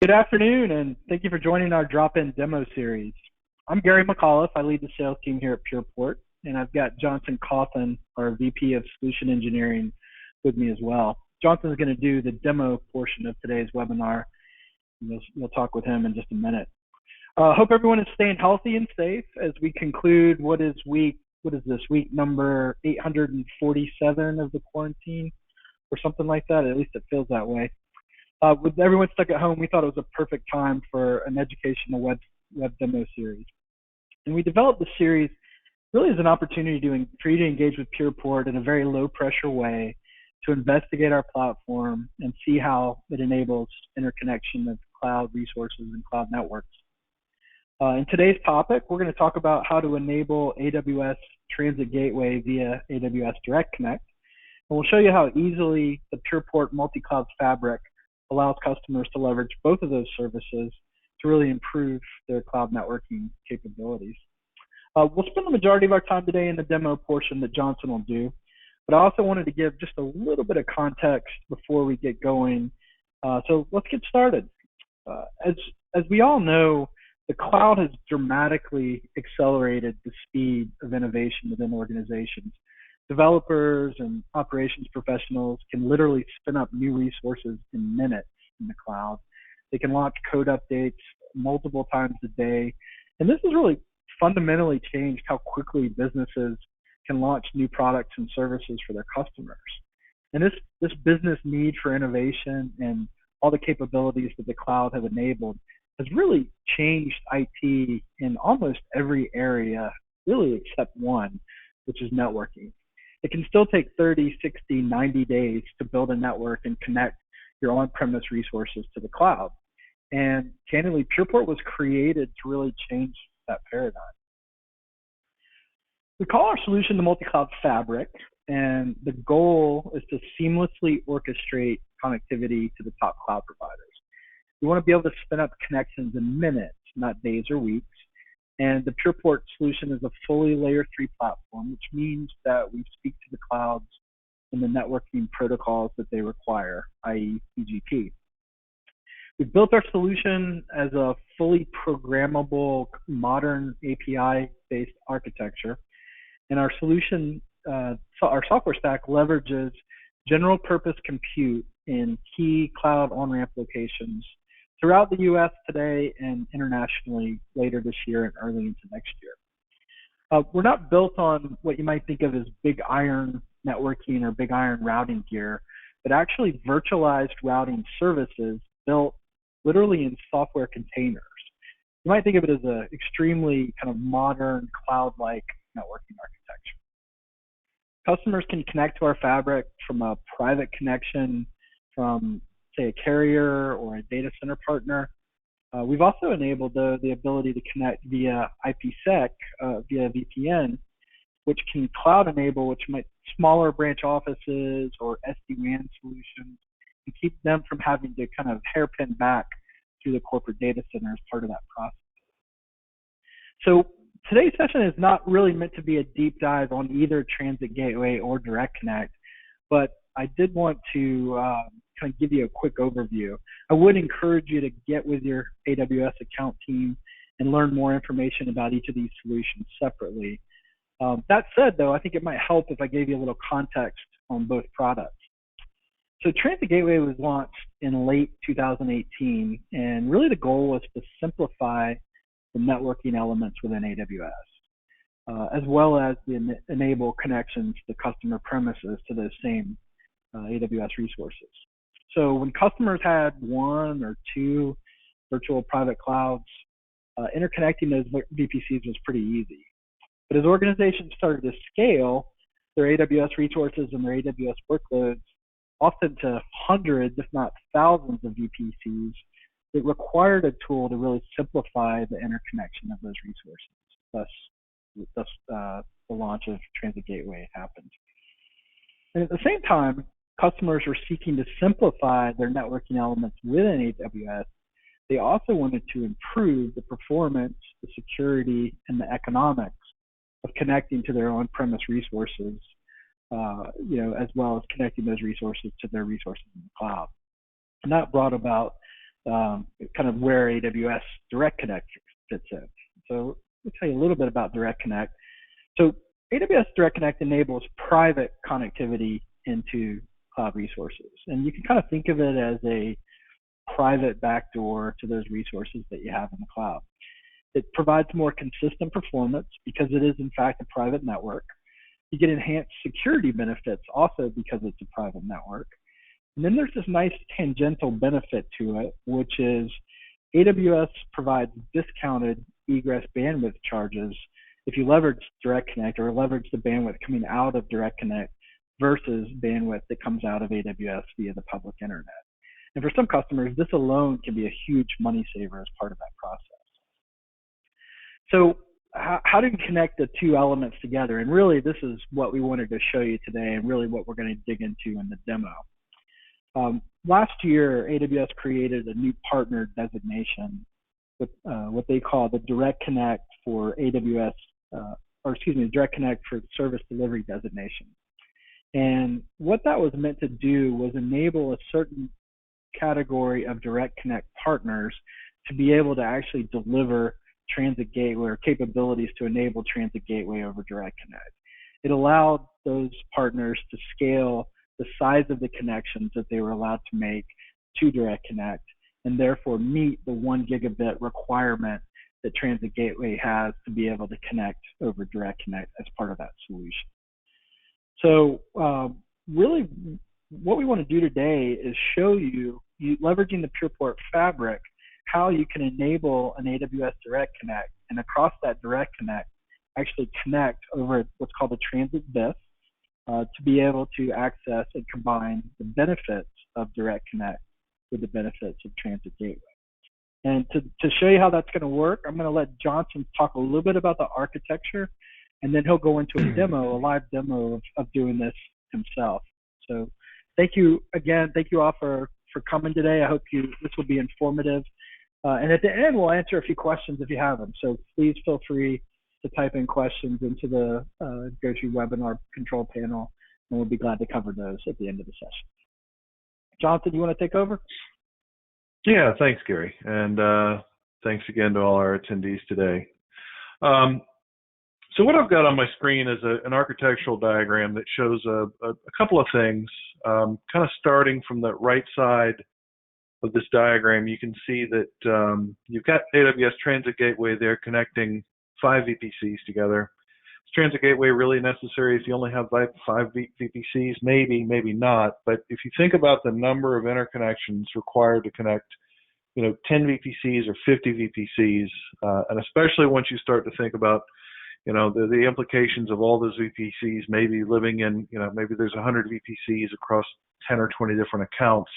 Good afternoon, and thank you for joining our drop-in demo series. I'm Gary McAuliffe. I lead the sales team here at PurePort, and I've got Johnson Cawthon, our VP of Solution Engineering, with me as well. Johnson's going to do the demo portion of today's webinar. You'll talk with him in just a minute. Hope everyone is staying healthy and safe as we conclude what is this week number 847 of the quarantine, or something like that. At least it feels that way. With everyone stuck at home, we thought it was a perfect time for an educational web demo series. And we developed the series really as an opportunity for you to engage with PurePort in a very low pressure way to investigate our platform and see how it enables interconnection of cloud resources and cloud networks. In today's topic, we're going to talk about how to enable AWS Transit Gateway via AWS Direct Connect. And we'll show you how easily the PurePort multi-cloud fabric allows customers to leverage both of those services to really improve their cloud networking capabilities. We'll spend the majority of our time today in the demo portion that Johnson will do, but I also wanted to give just a little bit of context before we get going. So let's get started. As we all know, the cloud has dramatically accelerated the speed of innovation within organizations. Developers and operations professionals can literally spin up new resources in minutes in the cloud. They can launch code updates multiple times a day. And this has really fundamentally changed how quickly businesses can launch new products and services for their customers. And this business need for innovation and all the capabilities that the cloud have enabled has really changed IT in almost every area, really except one, which is networking. It can still take 30, 60, 90 days to build a network and connect your on-premise resources to the cloud. And candidly, PurePort was created to really change that paradigm. We call our solution the multi-cloud fabric, and the goal is to seamlessly orchestrate connectivity to the top cloud providers. We want to be able to spin up connections in minutes, not days or weeks. And the PurePort solution is a fully layer 3 platform, which means that we speak to the clouds and the networking protocols that they require, i.e. BGP. We've built our solution as a fully programmable, modern API-based architecture. And our solution, our software stack leverages general purpose compute in key cloud on-ramp locations throughout the US today and internationally later this year and early into next year. We're not built on what you might think of as big iron networking or big iron routing gear, but actually virtualized routing services built literally in software containers. You might think of it as an extremely kind of modern cloud-like networking architecture. Customers can connect to our fabric from a private connection from, say, a carrier or a data center partner. We've also enabled the ability to connect via IPsec, via VPN, which can cloud enable, which might smaller branch offices or SD-WAN solutions, and keep them from having to kind of hairpin back through the corporate data center as part of that process. So today's session is not really meant to be a deep dive on either Transit Gateway or Direct Connect, but I did want to kind of give you a quick overview. I would encourage you to get with your AWS account team and learn more information about each of these solutions separately. That said, though, I think it might help if I gave you a little context on both products. So Transit Gateway was launched in late 2018, and really the goal was to simplify the networking elements within AWS, as well as enable connections to customer premises to those same AWS resources. So when customers had one or two virtual private clouds, interconnecting those VPCs was pretty easy. But as organizations started to scale their AWS resources and their AWS workloads, often to hundreds, if not thousands of VPCs, it required a tool to really simplify the interconnection of those resources. Thus the launch of Transit Gateway happened. And at the same time, customers were seeking to simplify their networking elements within AWS. They also wanted to improve the performance, the security, and the economics of connecting to their on-premise resources, as well as connecting those resources to their resources in the cloud. And that brought about kind of where AWS Direct Connect fits in. So let me tell you a little bit about Direct Connect. So AWS Direct Connect enables private connectivity into cloud resources. And you can kind of think of it as a private backdoor to those resources that you have in the cloud. It provides more consistent performance because it is in fact a private network. You get enhanced security benefits also because it's a private network. And then there's this nice tangential benefit to it, which is AWS provides discounted egress bandwidth charges if you leverage Direct Connect or leverage the bandwidth coming out of Direct Connect versus bandwidth that comes out of AWS via the public internet. And for some customers, this alone can be a huge money saver as part of that process. So how do you connect the two elements together? And really, this is what we wanted to show you today and really what we're going to dig into in the demo. Last year, AWS created a new partner designation with what they call the Direct Connect for AWS, Direct Connect for Service Delivery designation. And what that was meant to do was enable a certain category of Direct Connect partners to be able to actually deliver Transit Gateway or capabilities to enable Transit Gateway over Direct Connect. It allowed those partners to scale the size of the connections that they were allowed to make to Direct Connect and therefore meet the 1 gigabit requirement that Transit Gateway has to be able to connect over Direct Connect as part of that solution. So really what we want to do today is show you, leveraging the PeerPort fabric, how you can enable an AWS Direct Connect and across that Direct Connect actually connect over what's called a transit BIF to be able to access and combine the benefits of Direct Connect with the benefits of Transit Gateway. And to show you how that's going to work, I'm going to let Johnson talk a little bit about the architecture, and then he'll go into a demo, a live demo of doing this himself. So thank you again. Thank you all for coming today. I hope this will be informative. And at the end, we'll answer a few questions if you have them. So please feel free to type in questions into the GoToWebinar control panel, and we'll be glad to cover those at the end of the session. Jonathan, you want to take over? Yeah, thanks, Gary. And thanks again to all our attendees today. So what I've got on my screen is an architectural diagram that shows a couple of things. Kind of starting from the right side of this diagram, you can see that you've got AWS Transit Gateway there connecting 5 VPCs together. Is Transit Gateway really necessary if you only have 5 VPCs? Maybe, maybe not. But if you think about the number of interconnections required to connect, 10 VPCs or 50 VPCs, and especially once you start to think about, the implications of all those VPCs, maybe living in, maybe there's 100 VPCs across 10 or 20 different accounts.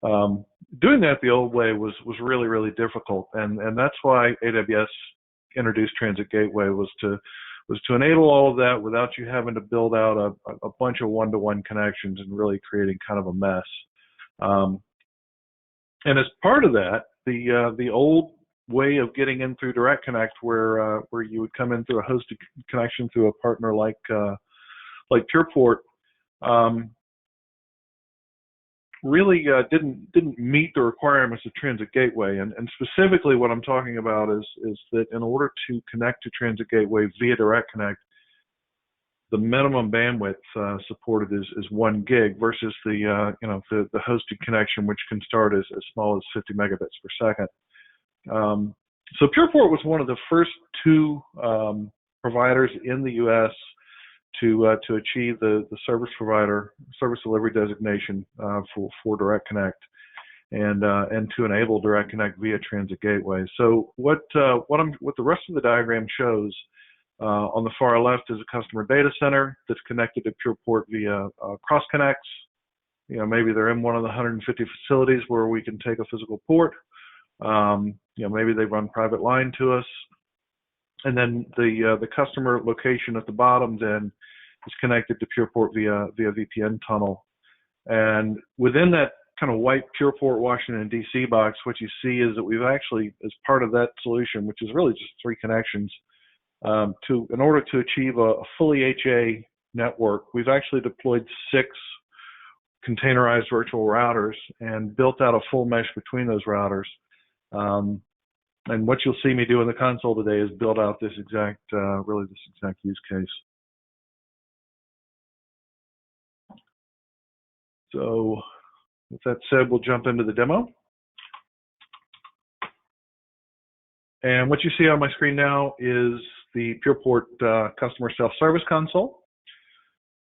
Doing that the old way was really, really difficult, and that's why AWS introduced Transit Gateway was to enable all of that without you having to build out a bunch of one-to-one connections and really creating kind of a mess. And as part of that, the old way of getting in through Direct Connect, where you would come in through a hosted connection through a partner like PurePort, really didn't meet the requirements of Transit Gateway, and specifically what I'm talking about is that in order to connect to Transit Gateway via Direct Connect, the minimum bandwidth supported is 1 gig versus the hosted connection, which can start as small as 50 megabits per second. So PurePort was one of the first 2 providers in the U.S. to achieve the service delivery designation for Direct Connect, and to enable Direct Connect via Transit Gateway. So what the rest of the diagram shows on the far left is a customer data center that's connected to PurePort via cross connects. Maybe they're in one of the 150 facilities where we can take a physical port. Maybe they run private line to us. And then the customer location at the bottom then is connected to PurePort via VPN tunnel. And within that kind of white PurePort Washington DC box, what you see is that we've actually, as part of that solution, which is really just 3 connections, in order to achieve a fully HA network, we've actually deployed 6 containerized virtual routers and built out a full mesh between those routers. And what you'll see me do in the console today is build out this exact, really this exact use case. So with that said, we'll jump into the demo. And what you see on my screen now is the PeerPort customer self-service console.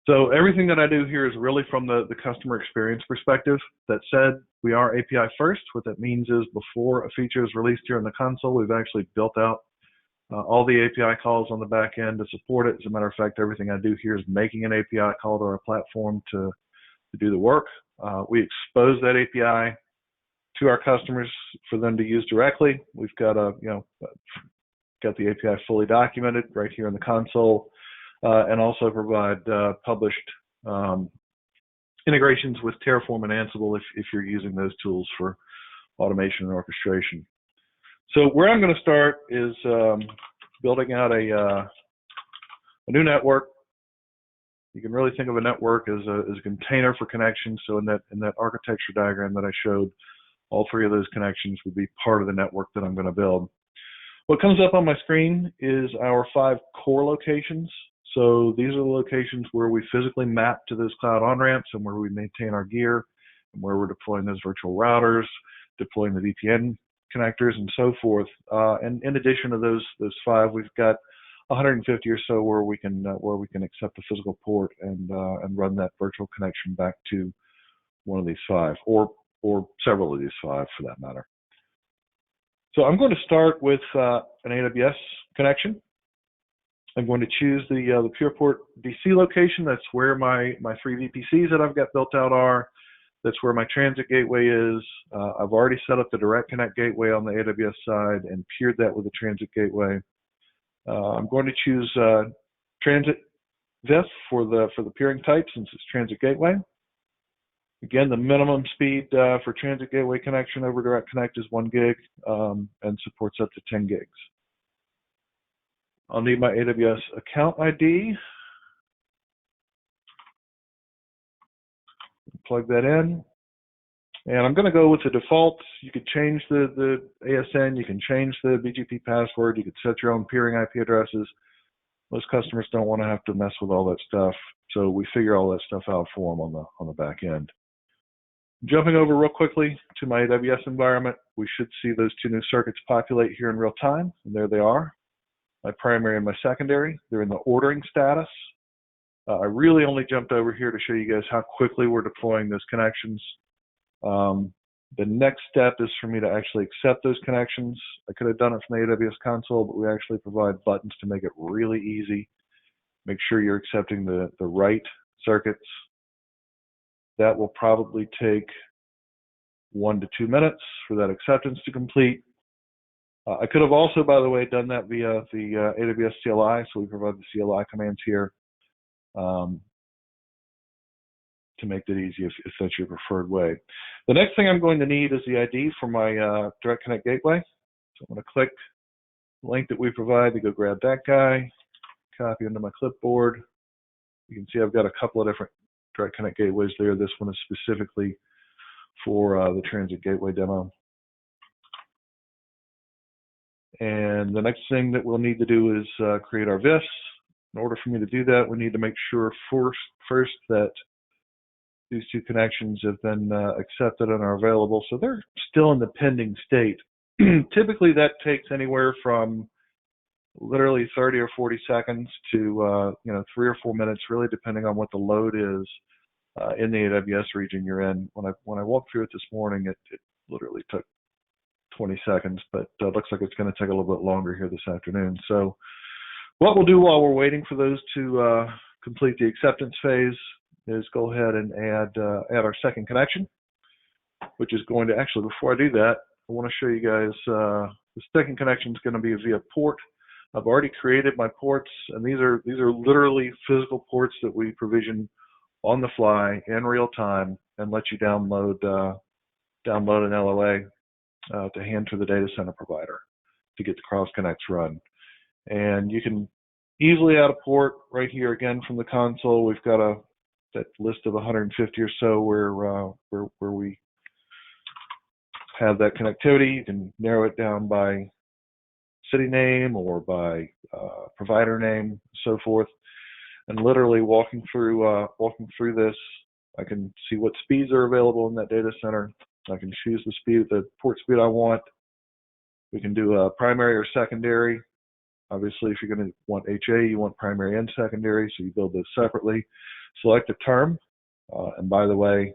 So everything that I do here is really from the customer experience perspective. That said, we are API first. What that means is before a feature is released here in the console, we've actually built out all the API calls on the back end to support it. As a matter of fact, everything I do here is making an API call to our platform to do the work. We expose that API to our customers for them to use directly. We've got got the API fully documented right here in the console. And also provide published integrations with Terraform and Ansible if you're using those tools for automation and orchestration. So where I'm going to start is building out a new network. You can really think of a network as a container for connections. So in that architecture diagram that I showed, all three of those connections would be part of the network that I'm going to build. What comes up on my screen is our 5 core locations. So these are the locations where we physically map to those cloud on-ramps and where we maintain our gear and where we're deploying those virtual routers, deploying the VPN connectors and so forth. And in addition to those 5, we've got 150 or so where we can accept a physical port and run that virtual connection back to one of these 5 or several of these 5 for that matter. So I'm going to start with an AWS connection. I'm going to choose the Pureport DC location. That's where my 3 VPCs that I've got built out are. That's where my Transit Gateway is. I've already set up the Direct Connect gateway on the AWS side and peered that with the Transit Gateway. I'm going to choose Transit VIF for the peering type since it's Transit Gateway. Again, the minimum speed for Transit Gateway connection over Direct Connect is 1 gig and supports up to 10 gigs. I'll need my AWS account ID. Plug that in. And I'm going to go with the default. You could change the ASN. You can change the BGP password. You could set your own peering IP addresses. Most customers don't want to have to mess with all that stuff. So we figure all that stuff out for them on the back end. Jumping over real quickly to my AWS environment, we should see those 2 new circuits populate here in real time. And there they are. My primary and my secondary. They're in the ordering status. I really only jumped over here to show you guys how quickly we're deploying those connections. The next step is for me to actually accept those connections. I could have done it from the AWS console, but we actually provide buttons to make it really easy. Make sure you're accepting the right circuits. That will probably take 1 to 2 minutes for that acceptance to complete. I could have also, by the way, done that via the AWS CLI, so we provide the CLI commands here to make that easy if that's your preferred way. The next thing I'm going to need is the ID for my Direct Connect gateway. So I'm going to click the link that we provide to go grab that guy, copy into my clipboard. You can see I've got a couple of different Direct Connect gateways there. This one is specifically for the Transit Gateway demo. And the next thing that we'll need to do is create our VIFs. In order for me to do that, we need to make sure first that these 2 connections have been accepted and are available. So they're still in the pending state. Typically, that takes anywhere from literally 30 or 40 seconds to 3 or 4 minutes, really depending on what the load is in the AWS region you're in. When I walked through it this morning, it literally took 20 seconds, but it looks like it's going to take a little bit longer here this afternoon. So what we'll do while we're waiting for those to complete the acceptance phase is go ahead and add our second connection, which is going to actually, before I do that, I want to show you guys the second connection is going to be via port. I've already created my ports, and these are literally physical ports that we provision on the fly in real time and let you download an LOA to hand to the data center provider to get the cross connects run. And you can easily add a port right here again from the console. We've got a that list of 150 or so where we have that connectivity. You can narrow it down by city name or by provider name, so forth. And literally walking through this, I can see what speeds are available in that data center. I can choose the port speed I want. We can do a primary or secondary. Obviously, if you're going to want HA, you want primary and secondary, so you build those separately. Select a term, and by the way,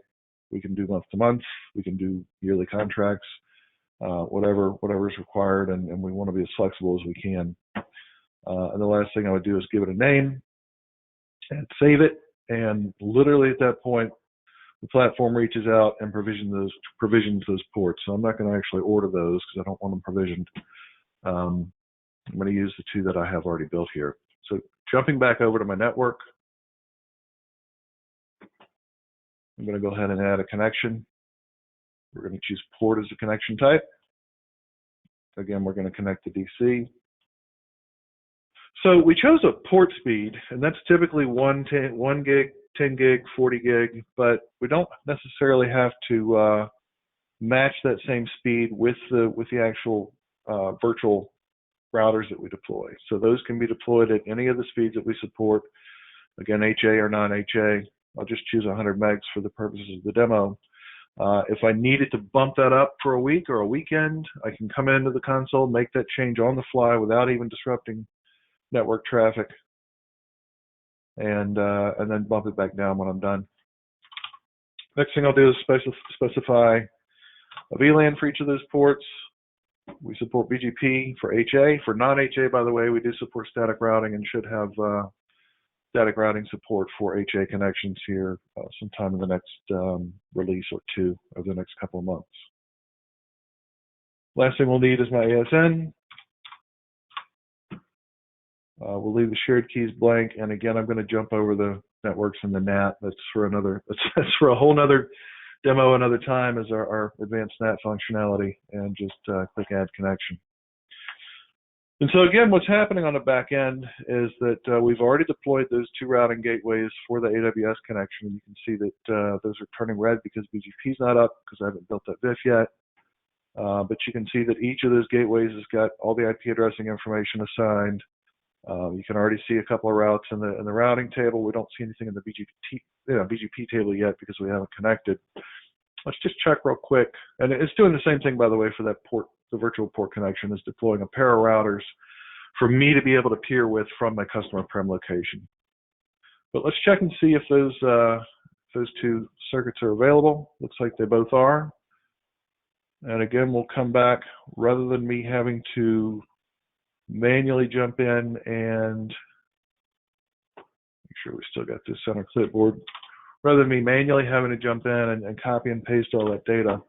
we can do month to month. We can do yearly contracts, whatever is required, and we want to be as flexible as we can. And the last thing I would do is give it a name and save it. And literally at that point, the platform reaches out and provisions those ports. So I'm not going to actually order those because I don't want them provisioned. I'm going to use the two that I have already built here. So jumping back over to my network, I'm going to go ahead and add a connection. We're going to choose port as a connection type. Again, we're going to connect to DC. So we chose a port speed, and that's typically 1 gig, 10 gig, 40 gig, but we don't necessarily have to match that same speed with the actual virtual routers that we deploy. So those can be deployed at any of the speeds that we support. Again, HA or non-HA. I'll just choose 100 megs for the purposes of the demo. If I needed to bump that up for a week or a weekend, I can come into the console, make that change on the fly without even disrupting network traffic, and then bump it back down when I'm done. Next thing I'll do is specify a VLAN for each of those ports. We support BGP for HA. For non-HA, by the way, we do support static routing and should have static routing support for HA connections here sometime in the next release or two over the next couple of months. Last thing we'll need is my ASN. We'll leave the shared keys blank, and again, I'm going to jump over the networks and the NAT. That's for a whole nother demo another time, as our advanced NAT functionality, and just click Add Connection. And so again, what's happening on the back end is that we've already deployed those two routing gateways for the AWS connection. You can see that those are turning red because BGP is not up because I haven't built that VIF yet. But you can see that each of those gateways has got all the IP addressing information assigned. You can already see a couple of routes in the routing table. We don't see anything in the BGP table yet because we haven't connected. Let's just check real quick. And it's doing the same thing, by the way, for that port. The virtual port connection is deploying a pair of routers for me to be able to peer with from my customer prem location. But let's check and see if those two circuits are available. Looks like they both are. And again, we'll come back, rather than me having to manually jump in and make sure we still got this on our clipboard, rather than me manually having to jump in and copy and paste all that data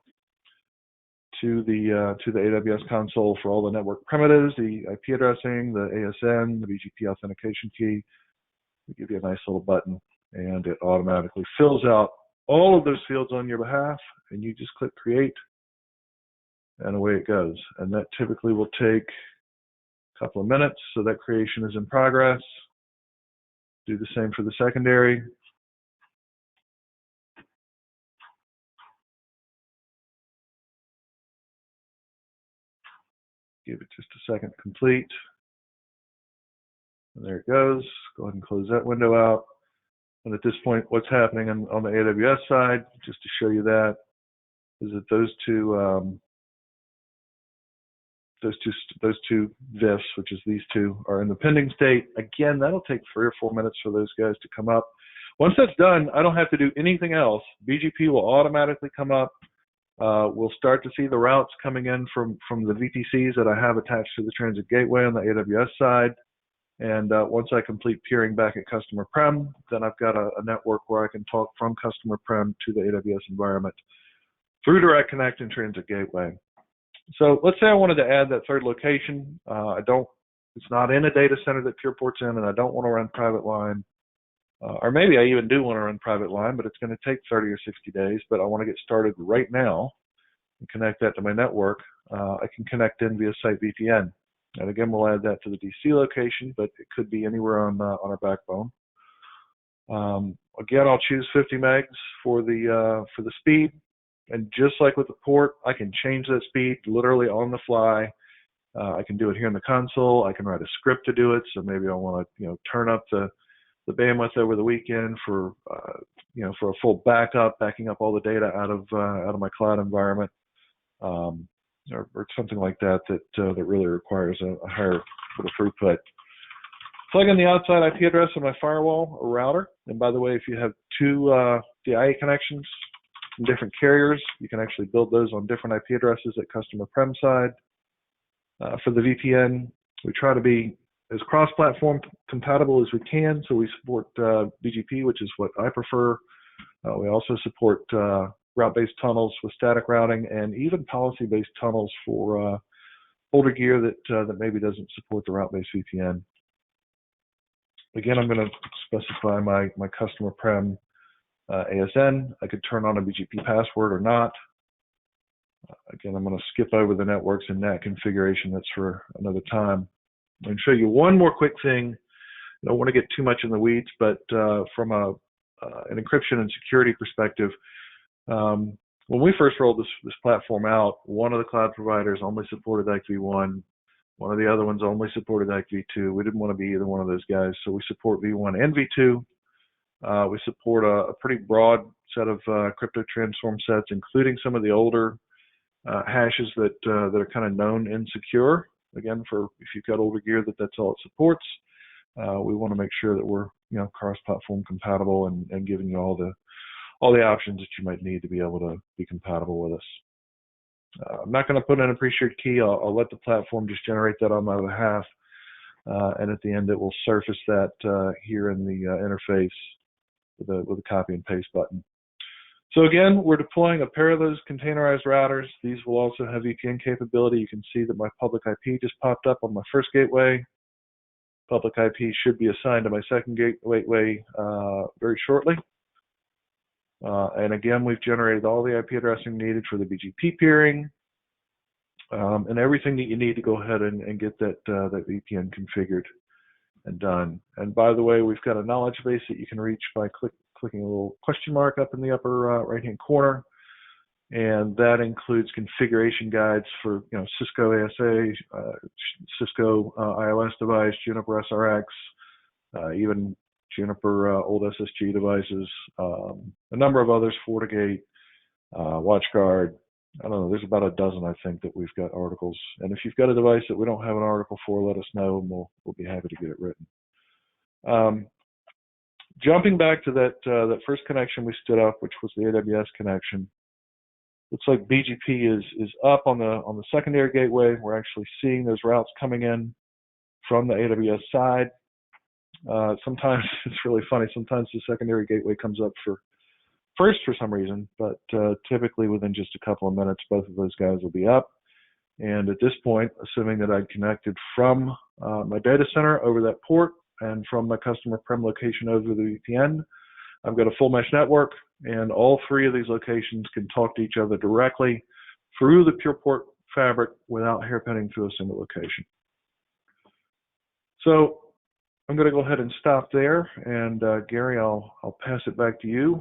to the AWS console for all the network primitives, the IP addressing, the ASN, the BGP authentication key. We give you a nice little button, and it automatically fills out all of those fields on your behalf, and you just click Create, and away it goes. And that typically will take a couple of minutes, so that creation is in progress. Do the same for the secondary. Give it just a second to complete. And there it goes. Go ahead and close that window out. And at this point, what's happening on the AWS side, just to show you that, is that those two VIFs, which is these two, are in the pending state. Again, that'll take 3 or 4 minutes for those guys to come up. Once that's done, I don't have to do anything else. BGP will automatically come up. We'll start to see the routes coming in from the VPCs that I have attached to the Transit Gateway on the AWS side. And once I complete peering back at customer prem, then I've got a network where I can talk from customer prem to the AWS environment through Direct Connect and Transit Gateway. So let's say I wanted to add that third location. It's not in a data center that PeerPort's in, and I don't want to run private line. Or maybe I even do want to run private line, but it's going to take 30 or 60 days, but I want to get started right now and connect that to my network. I can connect in via Site VPN. And again, we'll add that to the DC location, but it could be anywhere on our backbone. Again, I'll choose 50 megs for the speed, and just like with the port, I can change that speed literally on the fly. I can do it here in the console. I can write a script to do it. So maybe I want to turn up the bandwidth over the weekend for for a full backing up all the data out of my cloud environment, or something like that really requires a higher sort of throughput. Plug in the outside IP address of my firewall or router. And by the way, if you have two DIA connections from different carriers, you can actually build those on different IP addresses at customer prem side. For the VPN, we try to be as cross-platform compatible as we can. So we support BGP, which is what I prefer. We also support route-based tunnels with static routing, and even policy-based tunnels for older gear that maybe doesn't support the route-based VPN. Again, I'm going to specify my customer prem ASN. I could turn on a BGP password or not. Again, I'm going to skip over the networks and NAT configuration. That's for another time. I'm going to show you one more quick thing. I don't want to get too much in the weeds, but from an encryption and security perspective, when we first rolled this platform out, one of the cloud providers only supported IPv1. One of the other ones only supported IPv2. We didn't want to be either one of those guys, so we support V1 and V2. We support a pretty broad set of crypto transform sets, including some of the older hashes that are kind of known insecure. Again, for if you've got older gear that's all it supports. We want to make sure that we're cross-platform compatible and giving you all the options that you might need to be able to be compatible with us. I'm not going to put in a pre-shared key. I'll let the platform just generate that on my behalf, and at the end it will surface that here in the interface with a copy and paste button. So again, we're deploying a pair of those containerized routers. These will also have VPN capability. You can see that my public IP just popped up on my first gateway. Public IP should be assigned to my second gateway very shortly. And again, we've generated all the IP addressing needed for the BGP peering, and everything that you need to go ahead and get that VPN configured and done. And by the way, we've got a knowledge base that you can reach by clicking a little question mark up in the upper right-hand corner, and that includes configuration guides for Cisco ASA, Cisco iOS device, Juniper SRX, even Juniper old SSG devices, a number of others, FortiGate, WatchGuard. I don't know, there's about a dozen, I think, that we've got articles. And if you've got a device that we don't have an article for, let us know, and we'll be happy to get it written. Jumping back to that first connection we stood up, which was the AWS connection, looks like BGP is up on the secondary gateway. We're actually seeing those routes coming in from the AWS side. Sometimes it's really funny. Sometimes the secondary gateway comes up first for some reason, but typically within just a couple of minutes, both of those guys will be up. And at this point, assuming that I'd connected from my data center over that port and from my customer prem location over the VPN, I've got a full mesh network, and all three of these locations can talk to each other directly through the PurePort fabric without hairpinning through a single location. So I'm going to go ahead and stop there, and Gary, I'll pass it back to you.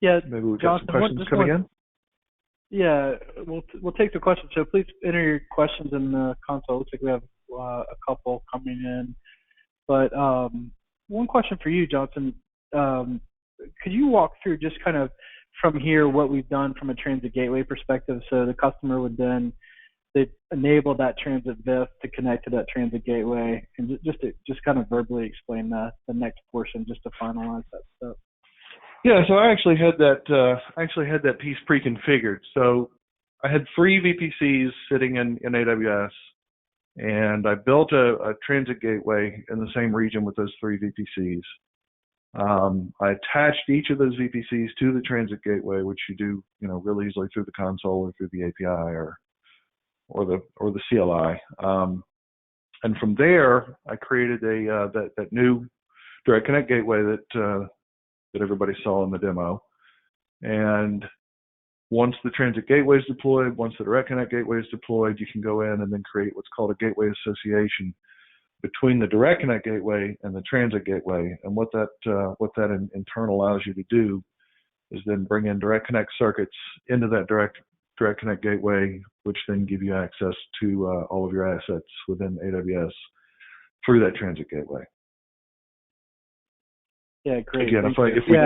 Yeah, maybe we've got some questions coming in. Yeah, we'll take the questions. So please enter your questions in the console. Looks like we have a couple coming in. But one question for you, Johnson. Could you walk through just kind of from here what we've done from a transit gateway perspective? So the customer would then enable that transit VIF to connect to that transit gateway, and just kind of verbally explain the next portion just to finalize that stuff. Yeah, so I actually had that piece pre-configured. So I had 3 VPCs sitting in AWS, and I built a transit gateway in the same region with those 3 VPCs. I attached each of those VPCs to the transit gateway, which you do, really easily through the console or through the API or the CLI. And from there, I created that new Direct Connect gateway that everybody saw in the demo. And once the transit gateway is deployed, once the Direct Connect gateway is deployed, you can go in and then create what's called a gateway association between the Direct Connect gateway and the Transit Gateway. And what that in turn allows you to do is then bring in Direct Connect circuits into that Direct Connect gateway, which then give you access to all of your assets within AWS through that Transit Gateway. Yeah, great. Again, if we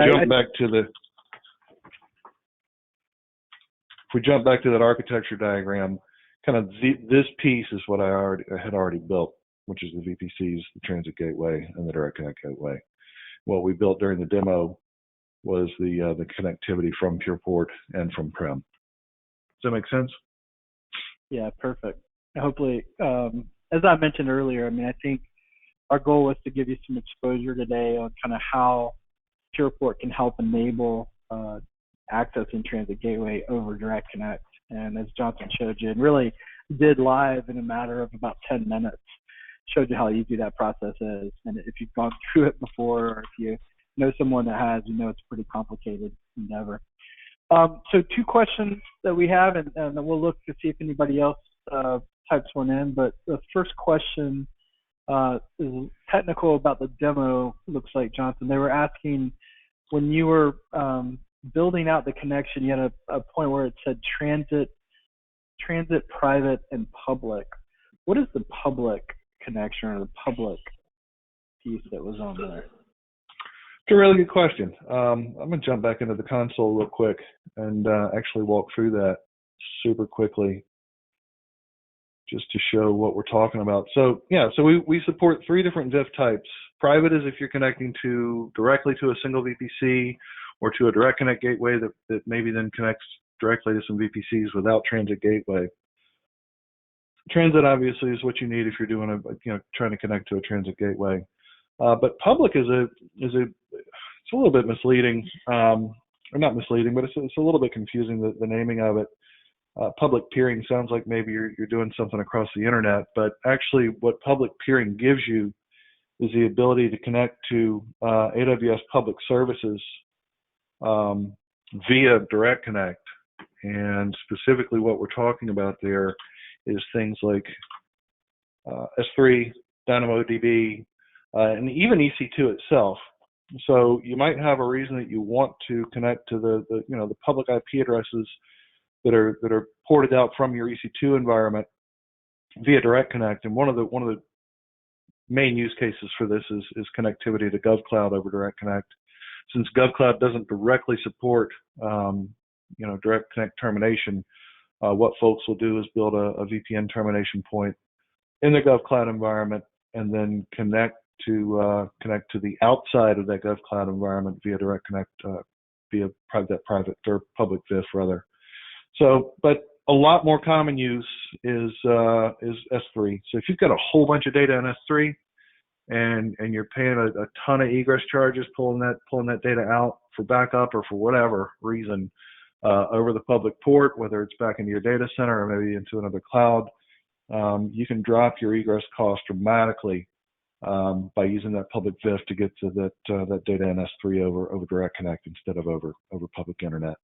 jump back to that architecture diagram, kind of this piece is what I had already built, which is the VPCs, the Transit Gateway, and the Direct Connect Gateway. What we built during the demo was the connectivity from PurePort and from Prem. Does that make sense? Yeah, perfect. Hopefully, as I mentioned earlier, I mean, I think our goal was to give you some exposure today on kind of how PurePort can help enable accessing Transit Gateway over Direct Connect. And as Johnson showed you, and really did live in a matter of about 10 minutes, showed you how easy that process is. And if you've gone through it before, or if you know someone that has, you know it's a pretty complicated endeavor. So 2 questions that we have, and we'll look to see if anybody else types one in. But the first question is technical about the demo, looks like, Johnson. They were asking, when you were building out the connection, you had a point where it said transit, private, and public. What is the public connection, or the public piece that was on there? It's a really good question. I'm going to jump back into the console real quick and actually walk through that super quickly, just to show what we're talking about. So yeah, so we support 3 different VIF types. Private is if you're connecting directly to a single VPC, or to a Direct Connect gateway that maybe then connects directly to some VPCs without Transit Gateway. Transit obviously is what you need if you're doing trying to connect to a Transit Gateway. But public it's a little bit misleading, or not misleading, but it's a little bit confusing, the naming of it. Public peering sounds like maybe you're doing something across the internet, but actually what public peering gives you is the ability to connect to AWS public services via Direct Connect. And specifically what we're talking about there is things like S3, DynamoDB, and even EC2 itself. So you might have a reason that you want to connect to the public IP addresses that are ported out from your EC2 environment via Direct Connect. And one of the main use cases for this is connectivity to GovCloud over Direct Connect. Since GovCloud doesn't directly support Direct Connect termination, what folks will do is build a VPN termination point in the GovCloud environment, and then connect to the outside of that GovCloud environment via Direct Connect, via private or public VIF rather. So, but a lot more common use is S3. So if you've got a whole bunch of data in S3, and you're paying a ton of egress charges pulling that data out for backup or for whatever reason over the public port, whether it's back into your data center or maybe into another cloud, you can drop your egress cost dramatically by using that public VIF to get to that data in S3 over Direct Connect instead of over public internet.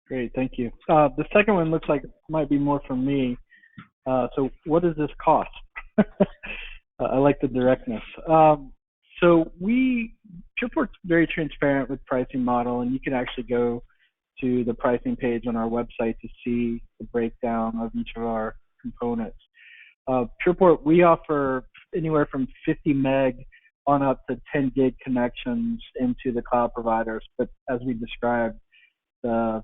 Great, thank you. The second one looks like it might be more from me. So what does this cost? I like the directness. So PurePort's very transparent with pricing model, and you can actually go to the pricing page on our website to see the breakdown of each of our components. PurePort, we offer anywhere from 50 meg on up to 10 gig connections into the cloud providers, but as we described, the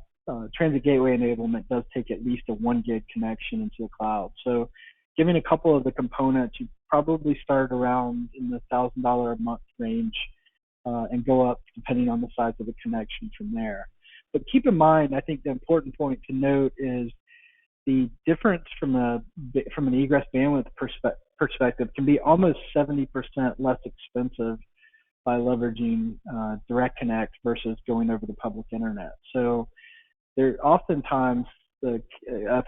Transit Gateway enablement does take at least a 1 gig connection into the cloud. So giving a couple of the components, you probably start around in the $1,000 a month range and go up depending on the size of the connection from there. But keep in mind, I think the important point to note is the difference from an egress bandwidth perspective can be almost 70% less expensive by leveraging Direct Connect versus going over the public internet. So there oftentimes a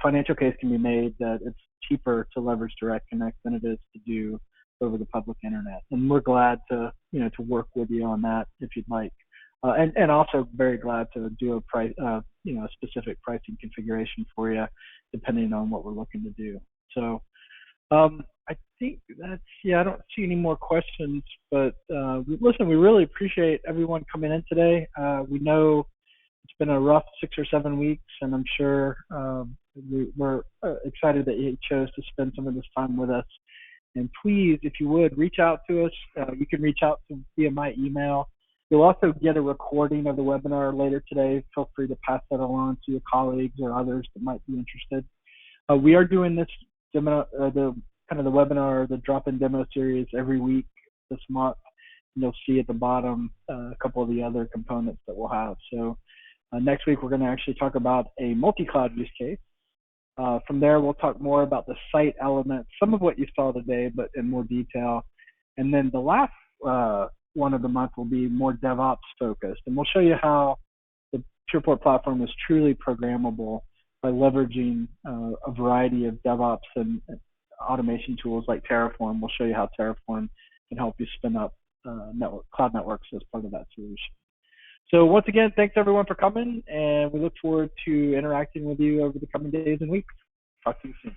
financial case can be made that it's cheaper to leverage Direct Connect than it is to do over the public internet. And we're glad to work with you on that if you'd like. And also very glad to do a specific pricing configuration for you depending on what we're looking to do. So I think that's, yeah, I don't see any more questions, but listen, we really appreciate everyone coming in today. We know it's been a rough 6 or 7 weeks, and I'm sure we're excited that you chose to spend some of this time with us. And please, if you would, reach out to us. You can reach out to via my email. You'll also get a recording of the webinar later today. Feel free to pass that along to your colleagues or others that might be interested. We are doing this demo, the kind of the webinar, the drop-in demo series every week this month. And you'll see at the bottom a couple of the other components that we'll have. So next week, we're going to actually talk about a multi-cloud use case. From there, we'll talk more about the site elements, some of what you saw today, but in more detail. And then the last one of the month will be more DevOps focused. And we'll show you how the PeerPort platform is truly programmable by leveraging a variety of DevOps and automation tools like Terraform. We'll show you how Terraform can help you spin up cloud networks as part of that solution. So once again, thanks everyone for coming, and we look forward to interacting with you over the coming days and weeks. Talk to you soon.